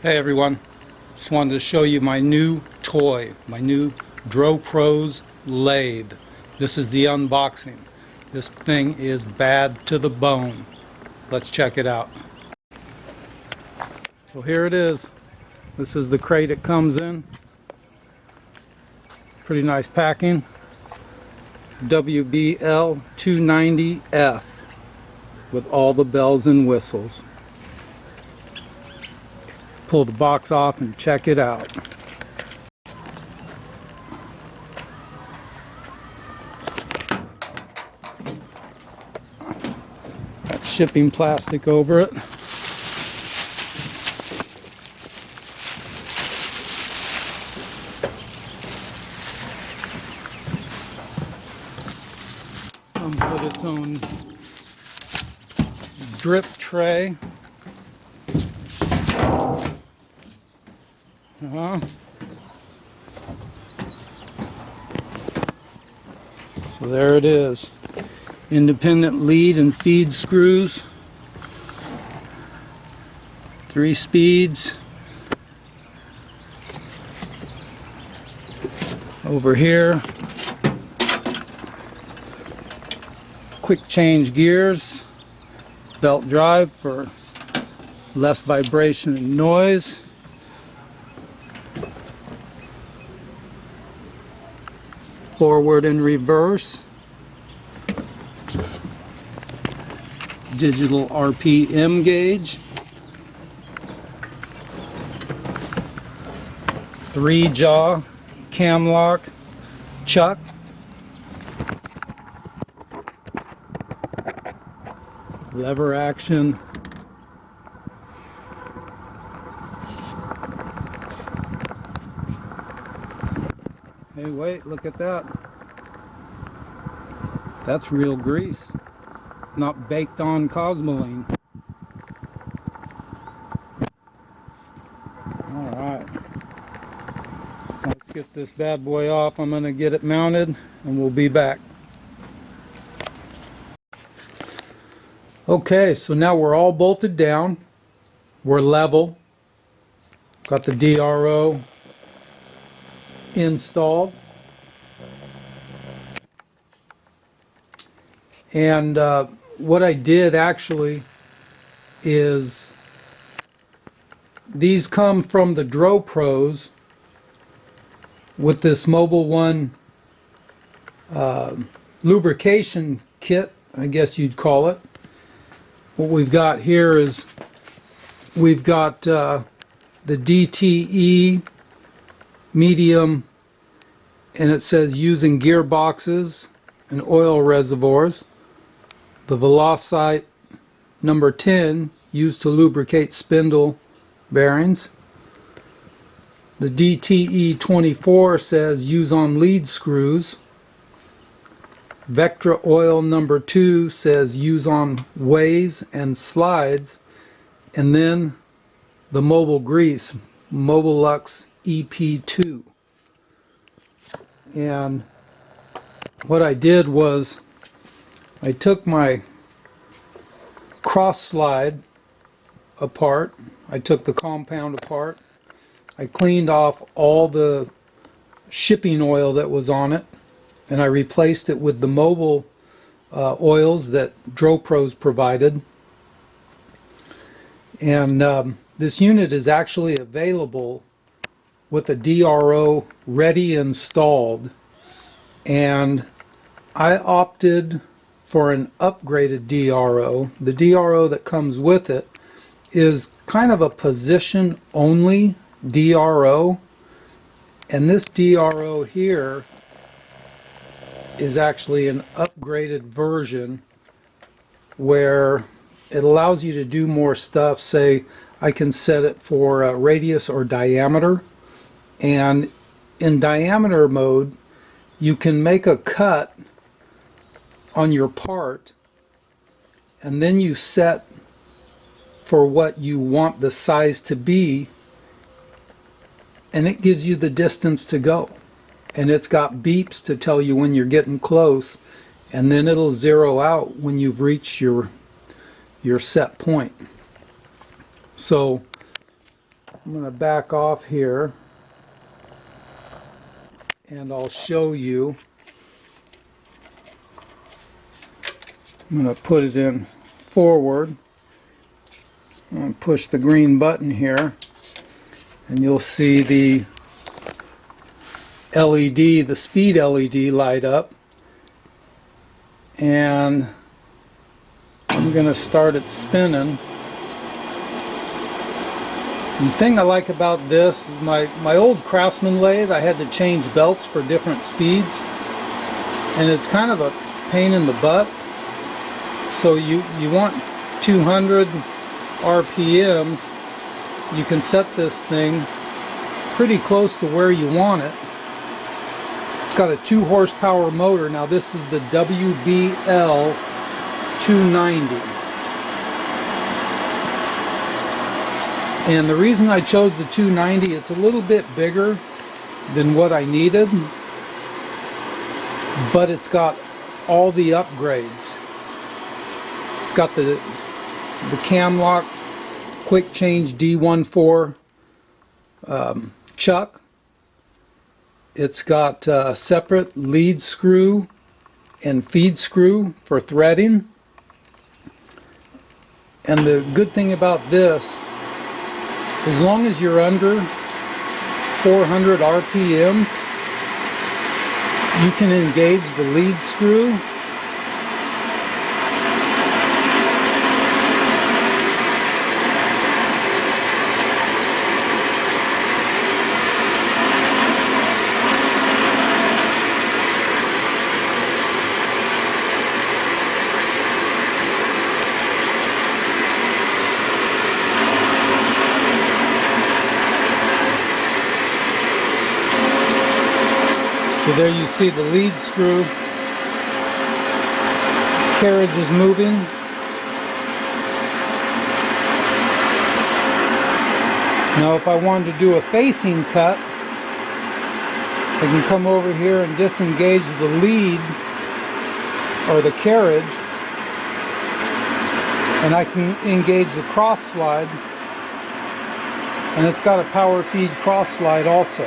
Hey everyone, just wanted to show you my new toy, my new DROPROS lathe. This is the unboxing. This thing is bad to the bone. Let's check it out. So here it is. This is the crate it comes in. Pretty nice packing. WBL290F with all the bells and whistles. Pull the box off and check it out. Got shipping plastic over it. Comes with its own drip tray. So there it is. Independent lead and feed screws. 3 speeds. Over here. Quick change gears. Belt drive for less vibration and noise. Forward and reverse. Digital RPM gauge. 3-jaw cam lock chuck. Lever action. Hey, wait, look at that. That's real grease. It's not baked on Cosmoline. Alright. Let's get this bad boy off. I'm going to get it mounted and we'll be back. Okay, so now we're all bolted down. We're level. Got the DRO installed, and what I did actually is these come from the DROPROS with this Mobile One lubrication kit, I guess you'd call it. What we've got here is we've got the DTE medium, and it says using gearboxes and oil reservoirs. The Velocite number 10 used to lubricate spindle bearings. The DTE 24 says use on lead screws. Vectra oil number 2 says use on Weiss and slides. And then the mobile grease, Mobile Lux EP2. And what I did was I took my cross slide apart, I took the compound apart, I cleaned off all the shipping oil that was on it, and I replaced it with the mobile oils that DROPROS provided. And this unit is actually available with a DRO ready installed, and I opted for an upgraded DRO. The DRO that comes with it is kind of a position only DRO, and this DRO here is actually an upgraded version where it allows you to do more stuff. Say I can set it for radius or diameter, and in diameter mode you can make a cut on your part and then you set for what you want the size to be, and it gives you the distance to go, and it's got beeps to tell you when you're getting close, and then it'll zero out when you've reached your set point. So I'm going to back off here and I'll show you. I'm going to put it in forward and push the green button here, and you'll see the LED, the speed LED light up, and I'm going to start it spinning. And the thing I like about this is my old Craftsman lathe, I had to change belts for different speeds, and it's kind of a pain in the butt. So you want 200 RPMs. You can set this thing pretty close to where you want it. It's got a 2 horsepower motor. Now this is the WBL290. And the reason I chose the 290, it's a little bit bigger than what I needed, but it's got all the upgrades. It's got the cam lock quick change D14 chuck. It's got a separate lead screw and feed screw for threading. And the good thing about this, as long as you're under 400 RPMs, you can engage the lead screw So there you see the lead screw. Carriage is moving. Now if I wanted to do a facing cut, I can come over here and disengage the lead or the carriage, and I can engage the cross slide, and it's got a power feed cross slide also.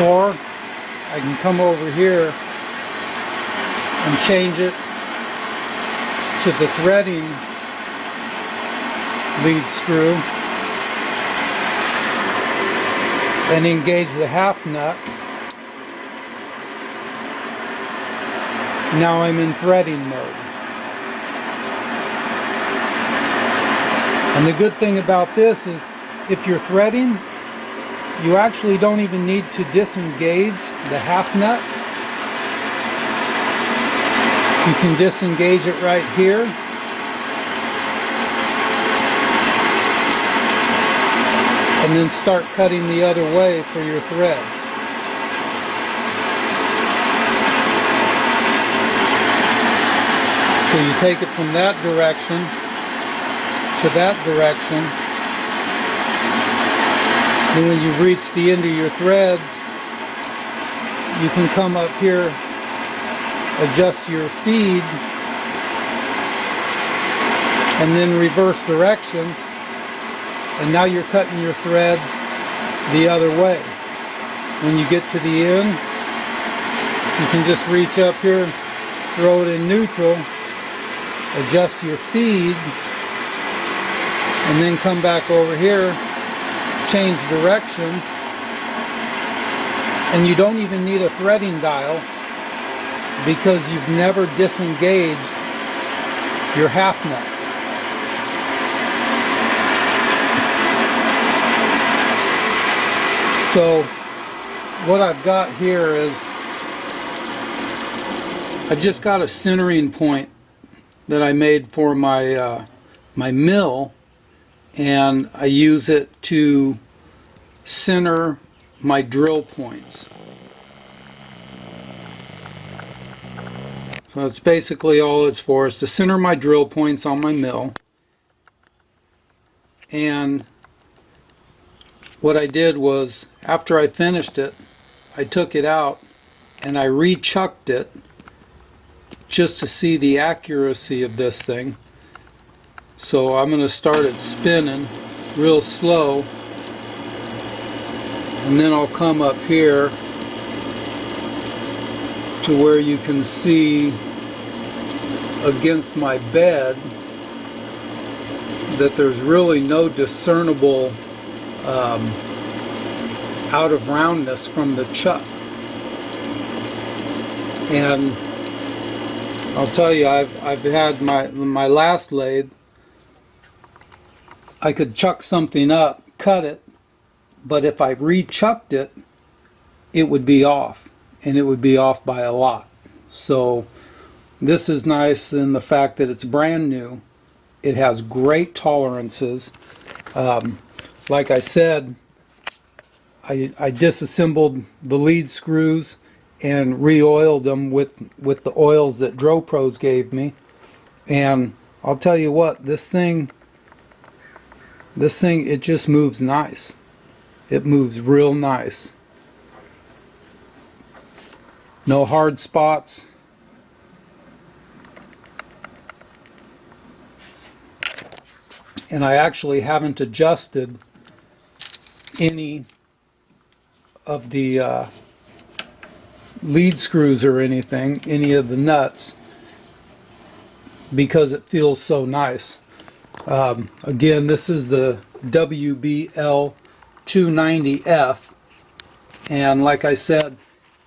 Or I can come over here and change it to the threading lead screw and engage the half nut. Now I'm in threading mode. And the good thing about this is if you're threading, you actually don't even need to disengage the half nut. You can disengage it right here. And then start cutting the other way for your threads. So you take it from that direction to that direction. And when you've reached the end of your threads, you can come up here, adjust your feed, and then reverse direction, and now you're cutting your threads the other way. When you get to the end, you can just reach up here, throw it in neutral, adjust your feed, and then come back over here, change directions, and you don't even need a threading dial because you've never disengaged your half nut. So what I've got here is I've just got a centering point that I made for my my mill, and I use it to center my drill points. So that's basically all it's for, is to center my drill points on my mill. And what I did was, after I finished it, I took it out and I re-chucked it just to see the accuracy of this thing. So I'm going to start it spinning real slow, and then I'll come up here to where you can see against my bed that there's really no discernible out of roundness from the chuck. And I'll tell you, I've had my last lathe, I could chuck something up, cut it, but if I re-chucked it, it would be off, and it would be off by a lot. So this is nice in the fact that it's brand new. It has great tolerances. Like I said, I disassembled the lead screws and re-oiled them with the oils that DROPROS gave me. And I'll tell you what, this thing, it just moves nice. It moves real nice. No hard spots. And I actually haven't adjusted any of the lead screws or anything, any of the nuts, because it feels so nice. Again, this is the WBL290F, and like I said,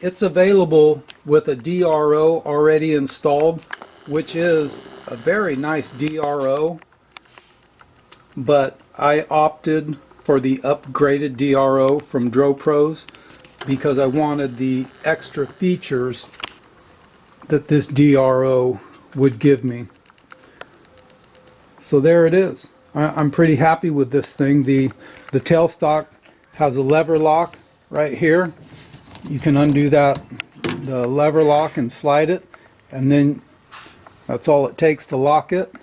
it's available with a DRO already installed, which is a very nice DRO, but I opted for the upgraded DRO from DROPROS because I wanted the extra features that this DRO would give me. So there it is. I'm pretty happy with this thing. The tailstock has a lever lock right here. You can undo the lever lock and slide it, and then that's all it takes to lock it.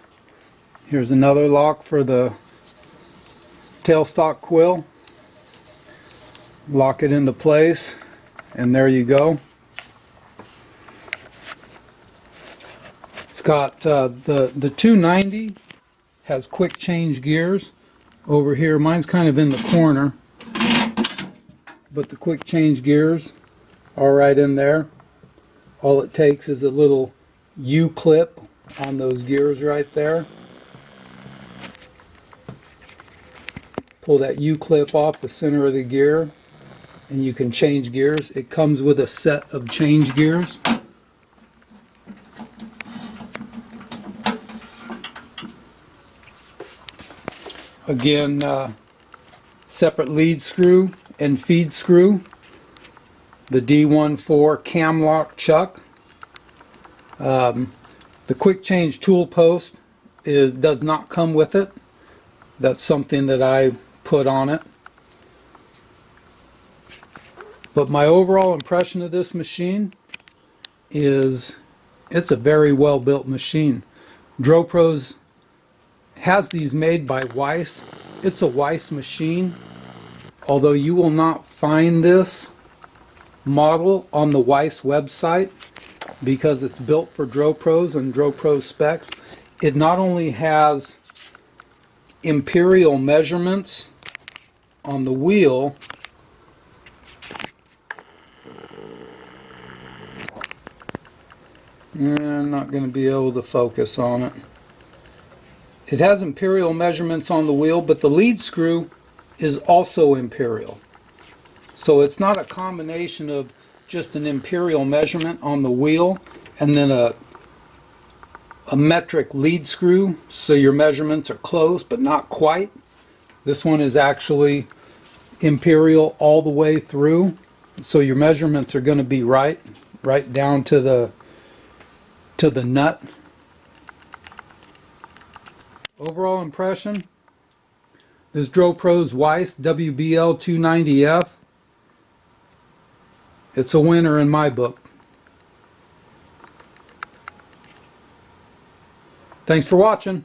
Here's another lock for the tailstock quill. Lock it into place, and there you go. It's got the 290 has quick change gears over here. Mine's kind of in the corner, but the quick change gears are right in there. All it takes is a little U-clip on those gears right there. Pull that U-clip off the center of the gear, and you can change gears. It comes with a set of change gears. Again, separate lead screw and feed screw. The D14 cam lock chuck. The quick change tool post does not come with it. That's something that I put on it. But my overall impression of this machine is it's a very well built machine. DROPROS has these made by Weiss. It's a Weiss machine, although you will not find this model on the Weiss website because it's built for DROPROS and DROPROS specs. It not only has imperial measurements on the wheel, I'm not going to be able to focus on it. It has imperial measurements on the wheel, but the lead screw is also imperial. So it's not a combination of just an imperial measurement on the wheel and then a metric lead screw, so your measurements are close but not quite. This one is actually imperial all the way through, so your measurements are going to be right down to the nut. Overall impression, this DROPROS Weiss WBL290F, it's a winner in my book. Thanks for watching.